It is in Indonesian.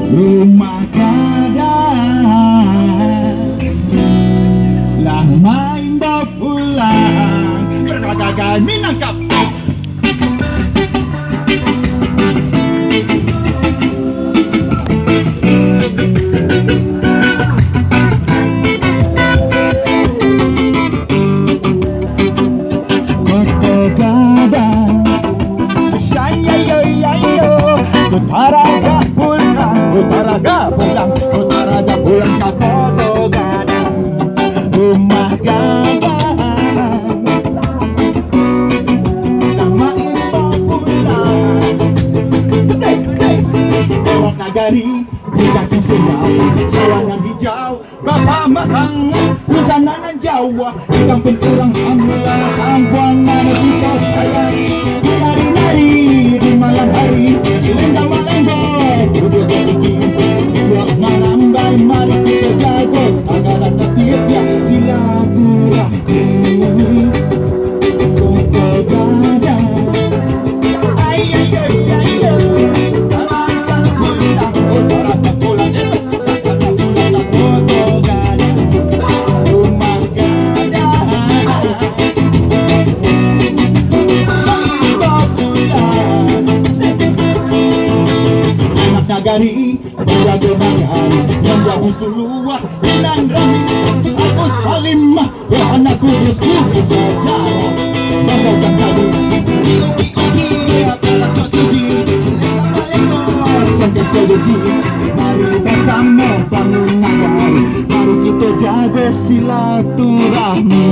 rumah gadang lama imbau pulang berkata minangkap Utaraga pulang, utaraga pulang, utaraga pulang ke Koto Gadang, rumah gadang. Lama imbau pulang, lewat nagari, di sendau, sawangan hijau, bapak matang, busana Jawa, di kampung kurang samula, kampung mana kita sayang, nari-nari di malam hari. Mari kita jago sangaran tiapnya silaturahmi Koto Gadang. Ay ay ay ay utaraga pulang, utaraga pulang, utaraga pulang ke Koto Gadang, rumah gadang. Imbau pulang, anak nagari berjaga mangan menjadi suluah dan rami. Aku salimah anak kudus bisa jalan bagaikan tadi sampai seluji. Mari bersama bangun nagar, mari kita jaga silaturahmi.